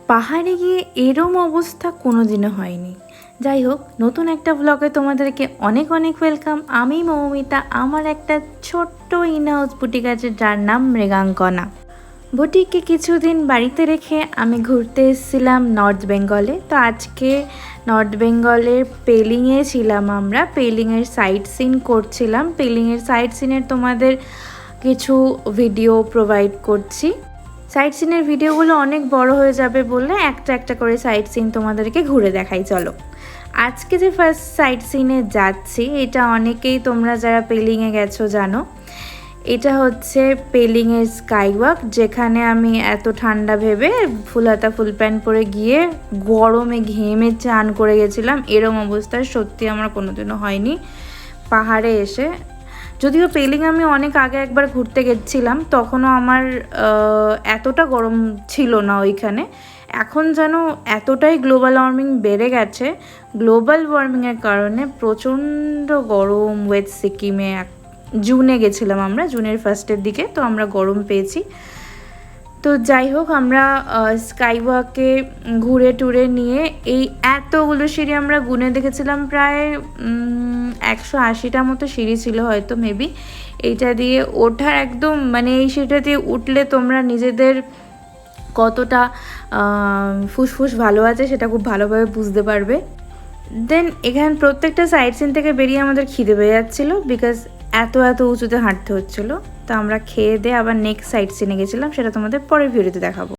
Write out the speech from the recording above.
পাহাড়ে গিয়ে এরম অবস্থা কোনোদিনও হয়নি। যাই হোক, নতুন একটা ব্লগে তোমাদেরকে অনেক অনেক ওয়েলকাম। আমি মৌমিতা, আমার একটা ছোট্ট ইনহাউস বুটিক আছে যার নাম মৃগাঙ্কনা। বুটিককে কিছুদিন বাড়িতে রেখে আমি ঘুরতে এসেছিলাম নর্থ বেঙ্গলে। তো আজকে নর্থ বেঙ্গলের পেলিংয়ে ছিলাম আমরা, পেলিংয়ের সাইট সিন করছিলাম। পেলিংয়ের সাইট সিনের তোমাদের কিছু ভিডিও প্রোভাইড করছি। সাইট সিনের ভিডিওগুলো অনেক বড় হয়ে যাবে বলে একটা একটা করে সাইট সিন তোমাদেরকে ঘুরে দেখাই। চলো, আজকে যে ফার্স্ট সাইট সিনে যাচ্ছি, এটা অনেকেই তোমরা যারা পেলিংয়ে গেছো জানো। এটা হচ্ছে পেলিংয়ের স্কাই ওয়াক, যেখানে আমি এত ঠান্ডা ভেবে ফুল হাতা ফুল প্যান্ট পরে গিয়ে গরমে ঘেমে চান করে গেছিলাম। এরম অবস্থায় সত্যি আমার কোনোদিনও হয়নি পাহাড়ে এসে। যদিও পেলিং আমি অনেক আগে একবার ঘুরতে গেছিলাম, তখনও আমার এতটা গরম ছিল না ওইখানে। এখন যেন এতটাই গ্লোবাল ওয়ার্মিং বেড়ে গেছে। গ্লোবাল ওয়ার্মিংয়ের কারণে প্রচণ্ড গরম ওয়েস্ট সিকিমে। জুনে গেছিলাম আমরা, জুনের ফার্স্টের দিকে, তো আমরা গরম পেয়েছি। তো যাই হোক, আমরা স্কাই ওয়াকে ঘুরে টুরে নিয়ে এই এতগুলো সিঁড়ি আমরা গুনে দেখেছিলাম, প্রায় 180টা মতো সিঁড়ি ছিল হয়তো মেবি। এইটা দিয়ে ওঠার একদম মানে এই সিঁড়িটা দিয়ে উঠলে তোমরা নিজেদের কতটা ফুসফুস ভালো আছে সেটা খুব ভালোভাবে বুঝতে পারবে। দেন এখানে প্রত্যেকটা সাইড সিন থেকে বেরিয়ে আমাদের খিদে পেয়ে যাচ্ছিলো, বিকজ এত উঁচুতে হাঁটতে হচ্ছিলো। তো আমরা খেয়ে দিয়ে আবার নেক্সট সাইড সিনে গেছিলাম, সেটা তোমাদের পরের ভিডিওতে দেখাবো।